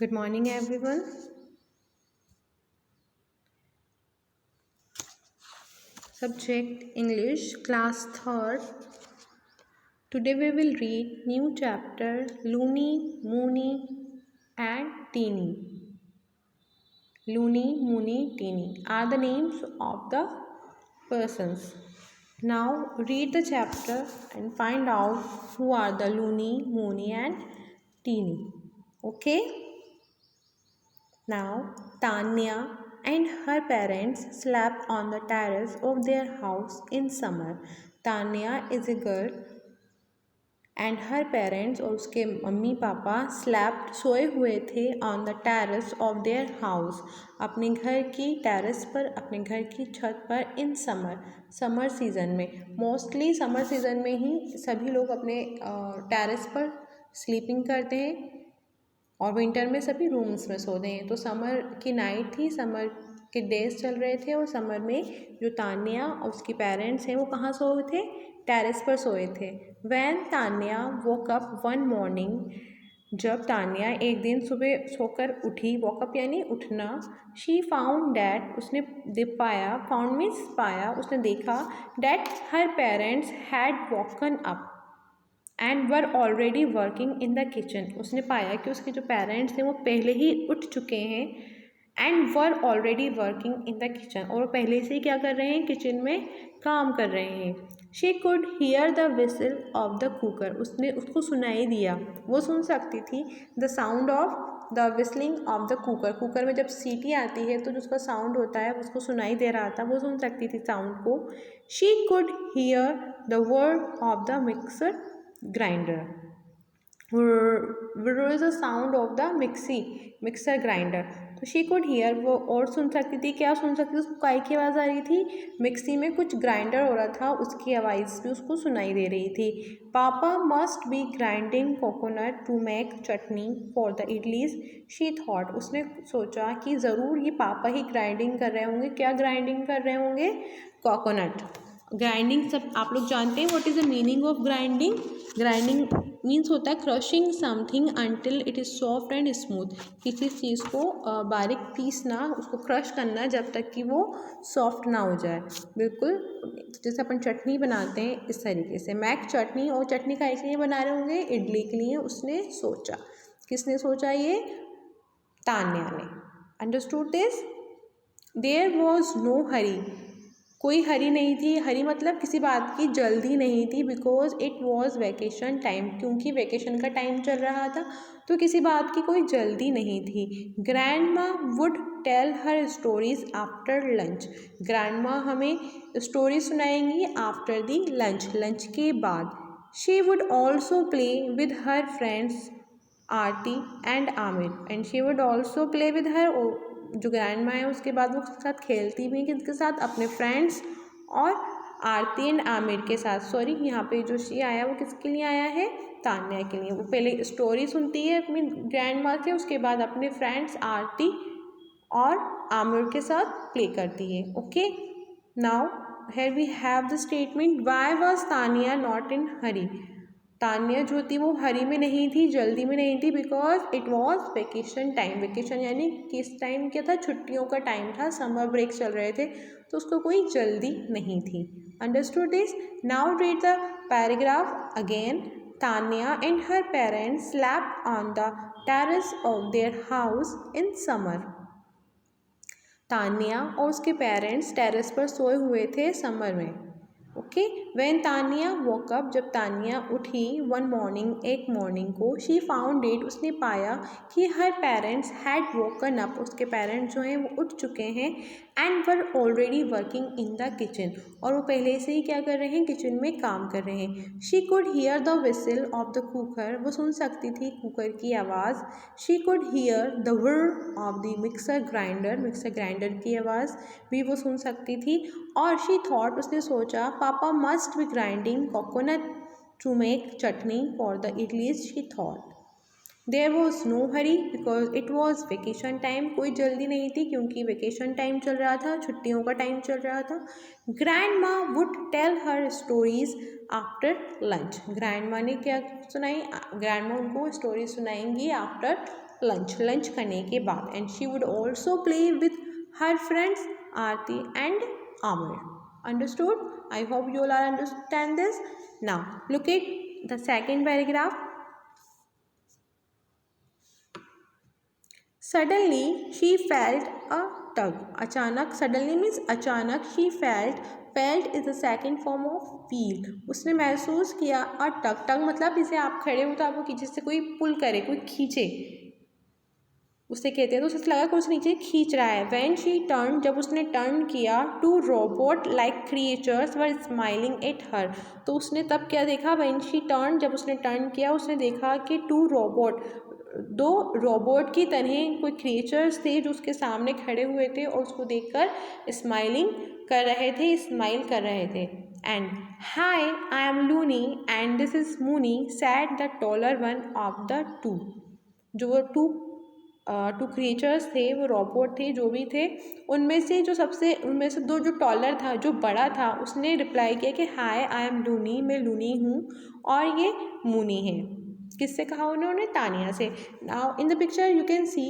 Good morning, everyone. Subject English, class 3rd. Today we will read new chapter Loony, Moony, and Teeny. Loony, Moony, Teeny are the names of the persons. Now read the chapter and find out who are the Loony, Moony, and Teeny. Okay? Now, Tanya and her parents slept on the terrace of their house in summer. Tanya is a girl and her parents और उसके mummy papa slept सोए हुए थे on the terrace of their house अपने घर की terrace पर अपने घर की छत पर in समर सीज़न में मोस्टली समर सीज़न में ही सभी लोग अपने टेरेस पर स्लीपिंग करते हैं और विंटर में सभी रूम्स में सोते हैं। तो समर की नाइट थी, समर के डेज चल रहे थे और समर में जो तान्या और उसके पेरेंट्स हैं वो कहाँ सोए थे? टेरेस पर सोए थे। When Tanya woke up one morning, जब तान्या एक दिन सुबह सोकर उठी, वॉकअप यानी उठना, शी फाउंड डैट उसने पाया, फाउंड मीन्स पाया, उसने देखा that her parents had woken up and were already working in the kitchen. उसने पाया कि उसके जो पेरेंट्स हैं वो पहले ही उठ चुके हैं and were already working in the kitchen, और वो पहले से ही क्या कर रहे हैं? किचन में काम कर रहे हैं। She could hear the whistle of the cooker, उसने उसको सुनाई दिया, वो सुन सकती थी the sound of the whistling of the cooker. Cooker में जब सीटी आती है तो जो उसका साउंड होता है उसको सुनाई दे रहा था, वो सुन सकती थी साउंड को। She could hear the word of the mixer grinder. There is a sound of the mixer grinder. तो she could hear, वो और सुन सकती थी, क्या सुन सकती थी? उसको काय की आवाज़ आ रही थी? मिक्सी में कुछ ग्राइंडर हो रहा था, उसकी आवाज़ भी उसको सुनाई दे रही थी। Papa must be grinding coconut to make chutney for the idlis, she thought. उसने सोचा कि ज़रूर ये पापा ही ग्राइंडिंग कर रहे होंगे। क्या ग्राइंडिंग कर रहे होंगे? कोकोनट। ग्राइंडिंग सब आप लोग जानते हैं। What is the meaning of grinding? Grinding means होता है crushing something until it is soft and smooth. किसी चीज़ को बारीक पीसना, उसको क्रश करना जब तक कि वो सॉफ्ट ना हो जाए। बिल्कुल जैसे अपन चटनी बनाते हैं इस तरीके से। मैक चटनी, और चटनी का इसलिए बना रहे होंगे? इडली के लिए उसने सोचा। किसने सोचा? ये तान्या ने। Understood this? There was no hurry, कोई हरी नहीं थी। हरी मतलब किसी बात की जल्दी नहीं थी। Because it was vacation time, क्योंकि वैकेशन का टाइम चल रहा था तो किसी बात की कोई जल्दी नहीं थी। Grandma would tell her stories after lunch, grandma हमें स्टोरी सुनाएंगी आफ्टर दी लंच, लंच के बाद। She would also play with her friends Aarti and Aamir, and she would also play with her, जो ग्रैंड माँ है उसके बाद वो उसके साथ खेलती भी, किसके साथ? अपने फ्रेंड्स और आरती एंड आमिर के साथ। सॉरी, यहाँ पे जो शी आया वो किसके लिए आया है? तान्या के लिए। वो पहले स्टोरी सुनती है अपनी ग्रैंड माँ से, उसके बाद अपने फ्रेंड्स आरती और आमिर के साथ प्ले करती है। Okay, now here we have the statement, why was Tanya not in hurry. Tanya जो थी वो हरी में नहीं थी, जल्दी में नहीं थी, because it was vacation time. Vacation यानी किस टाइम क्या था? छुट्टियों का टाइम था, समर ब्रेक चल रहे थे, तो उसको कोई जल्दी नहीं थी। Understood this? Now read the paragraph again. Tanya and her parents slept on the terrace of their house in summer. Tanya और उसके पेरेंट्स टेरेस पर सोए हुए थे समर में। Okay, when Tanya woke up, जब तान्या उठी, वन मॉर्निंग, एक मॉर्निंग को, शी फाउंड इट, उसने पाया कि हर पेरेंट्स हैड वोकन अप, उसके पेरेंट्स जो हैं वो उठ चुके हैं, and were already working in the kitchen, और वो पहले से ही क्या कर रहे हैं? किचन में काम कर रहे हैं। She could hear the whistle of the cooker, वो सुन सकती थी कुकर की आवाज़। She could hear the whirr of the mixer grinder, mixer grinder की आवाज़ भी वो सुन सकती थी। और शी थॉट, उसने सोचा, papa must be grinding coconut to make chutney for the idlis, she thought. There was no hurry because it was vacation time, कोई जल्दी नहीं थी क्योंकि वेकेशन टाइम चल रहा था, छुट्टियों का टाइम चल रहा था। Grandma would tell her stories after lunch, grandma ने क्या सुनाई? ग्रैंड माँ उनको स्टोरी सुनाएंगी आफ्टर लंच करने के बाद. And she would also play with her friends Aarti and Aamir. Understood? I hope you all are understand this. Now look at the second paragraph. Suddenly she felt a tug. अचानक, suddenly means अचानक. She felt is the second form of feel. उसने महसूस किया a tug. tug मतलब जैसे आप खड़े हो तो आपको किसी से कोई पुल करे, कोई खींचे, उसे कहते हैं. तो उसे लगा कि उसे नीचे खींच रहा है. When she turned, जब उसने टर्न किया, two robot like creatures were smiling at her. तो उसने तब क्या देखा? When she turned, जब उसने टर्न किया, उसने देखा कि two robot, दो रोबोट की तरह कोई क्रिएचर्स थे जो उसके सामने खड़े हुए थे और उसको देखकर स्माइलिंग कर रहे थे, स्माइल कर रहे थे. And hi, I am Luni and this is Mooney, said the taller one of the two. जो वो टू क्रिएचर्स थे, वो रोबोट थे, जो भी थे, उनमें से दो जो टॉलर था, जो बड़ा था, उसने रिप्लाई किया कि हाय, आई एम लूनी, मैं लूनी हूँ और ये मूनी है. किससे कहा उन्होंने? तानिया से. Now in the picture you can see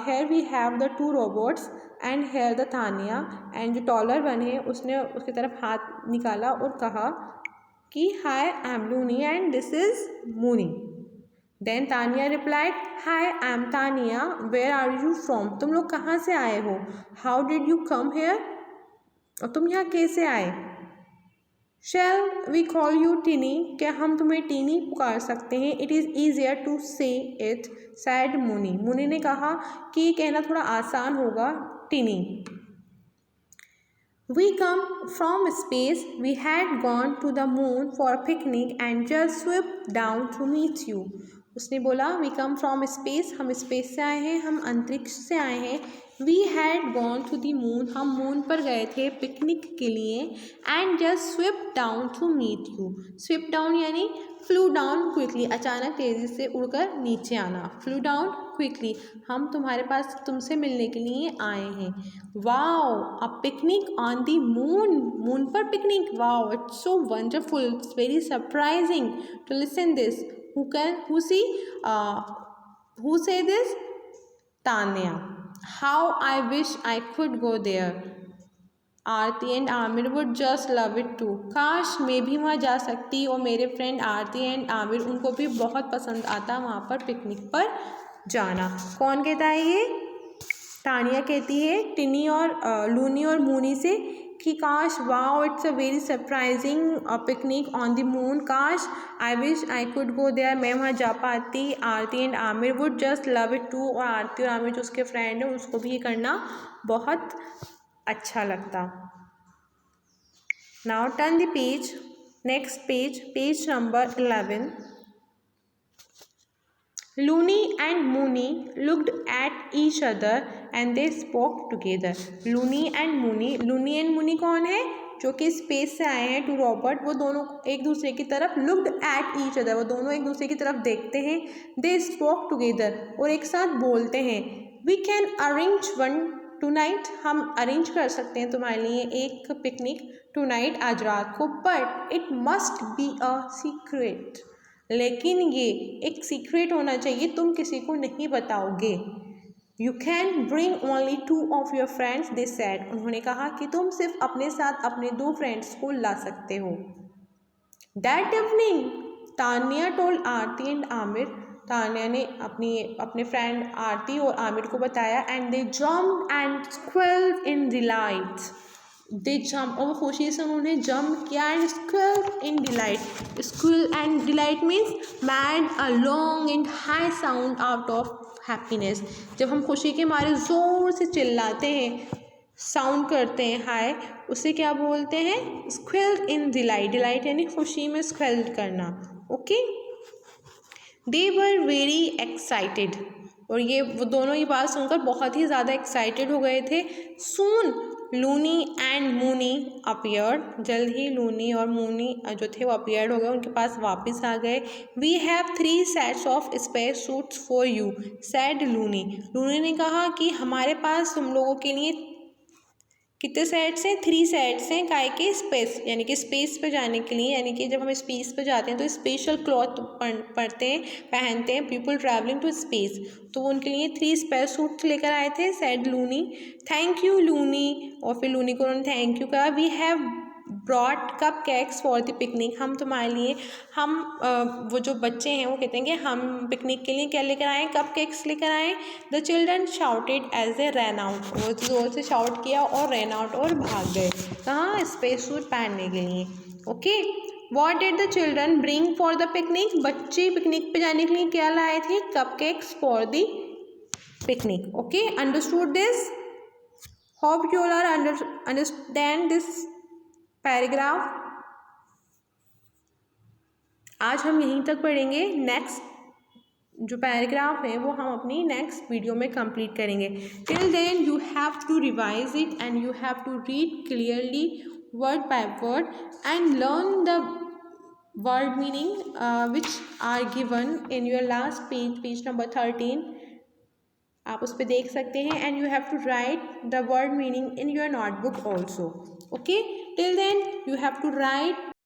here we have the two robots and here the Tania. And जो टॉलर वन है उसने उसकी तरफ हाथ निकाला और कहा कि hi, I am Luni and this is Moony. Then Tania replied, hi, I am Tania, where are you from. तुम लोग कहाँ से आए हो? How did you come here. और तुम यहाँ कैसे आए? Shall we call you Teeny. क्या हम तुम्हें टीनी पुकार सकते हैं? It is easier to say it, said मुनी. मुनी ने कहा कि कहना थोड़ा आसान होगा, tiny. We come from space. We had gone to the moon for a picnic and just swooped down to meet you. उसने बोला वी कम फ्रॉम स्पेस, हम स्पेस से आए हैं, हम अंतरिक्ष से आए हैं. We had gone to the moon, हम मून पर गए थे पिकनिक के लिए. And just swoop down to meet you. Swoop down यानी फ्लू डाउन क्विकली, अचानक तेज़ी से उड़कर नीचे आना. फ्लू डाउन क्विकली, हम तुम्हारे पास तुमसे मिलने के लिए आए हैं. Wow, a picnic on the moon, moon पर picnic. Wow, it's so wonderful, it's very surprising to listen this. Who say this? Tanya. How I wish I could go there. Aarti and Aamir would just love it too. काश मैं भी वहाँ जा सकती और मेरे friend Aarti and Aamir, उनको भी बहुत पसंद आता वहाँ पर पिकनिक पर जाना. कौन कहता है ये? तानिया कहती है टिनी और लूनी और मूनी से कि काश, wow, it's a very surprising picnic on the moon. काश, I wish I could go there, मैं वहाँ जा पाती. Aarti and Aamir would just love it too. और आरती और आमिर जो उसके फ्रेंड हैं उसको भी ये करना बहुत अच्छा लगता. Now turn the page, next page, page number 11. Looney and Mooney looked at each other and they spoke together. Looney and Mooney कौन है? जो कि स्पेस से आए हैं, टू रॉबर्ट. वो दोनों एक दूसरे की तरफ looked at each other, वो दोनों एक दूसरे की तरफ देखते हैं. They spoke together, और एक साथ बोलते हैं. We can arrange one tonight, हम अरेंज कर सकते हैं तुम्हारे लिए एक पिकनिक tonight, आज रात को. But it must be a secret, लेकिन ये एक सीक्रेट होना चाहिए, तुम किसी को नहीं बताओगे. You can bring only 2 of your friends, they said. उन्होंने कहा कि तुम सिर्फ अपने साथ अपने 2 फ्रेंड्स को ला सकते हो. That evening Tania told Aarti and Aamir. Tania ने अपने फ्रेंड आरती और आमिर को बताया. And they jumped and squealed in delight. They jump, और खुशी से उन्होंने जम्प किया. And squeal in delight. Squeal and delight means made a long and high sound out of happiness. जब हम खुशी के मारे ज़ोर से चिल्लाते हैं, साउंड करते हैं हाई, उसे क्या बोलते हैं? स्क्वेल इन डिलाइट. डिलाइट यानी खुशी में स्क्वेल करना. Okay. They were very excited, और वो दोनों ये बात सुनकर बहुत ही ज़्यादा एक्साइटेड हो गए थे. सून लूनी एंड मूनी अपीयर्ड. जल्द ही लूनी और मूनी जो थे वो अपीयर्ड हो गए, उनके पास वापस आ गए. We have 3 sets of space suits for you, said Looney. Looney ने कहा कि हमारे पास तुम लोगों के लिए कितने सेट्स हैं? 3 सेट्स हैं काय के? स्पेस, यानी कि स्पेस पे जाने के लिए, यानी कि जब हम स्पेस पे जाते हैं तो स्पेशल क्लॉथ पढ़ते हैं, पहनते हैं पीपल ट्रैवलिंग टू स्पेस। तो वो उनके लिए 3 स्पेस सूट्स लेकर आए थे, said Looney. Thank you Looney, और फिर लूनी को उन्होंने थैंक यू कहा। We have brought cup cakes for the picnic, हम तुम्हारे लिए, हम वो जो बच्चे हैं वो कहते हैं कि हम पिकनिक के लिए क्या लेकर आए? कप केक्स लेकर आए। The children shouted as a ran out, वो जोर से शाउट किया और रैन आउट, और भाग गए कहाँ? स्पेस सूट पहनने के लिए। Okay, what did the children bring for the picnic, बच्चे पिकनिक पे जाने के लिए क्या लाए थे? Cup cakes for the picnic. Okay, understood this? Hope you all are understand this paragraph. आज हम यहीं तक पढ़ेंगे, नेक्स्ट जो पैराग्राफ है वो हम अपनी नेक्स्ट वीडियो में कंप्लीट करेंगे। Till then you have to revise it and you have to read clearly word by word and learn the word meaning which are given in your last page, page number 13। आप उस पर देख सकते हैं। And you have to write the word meaning in your notebook also. Okay, till then you have to right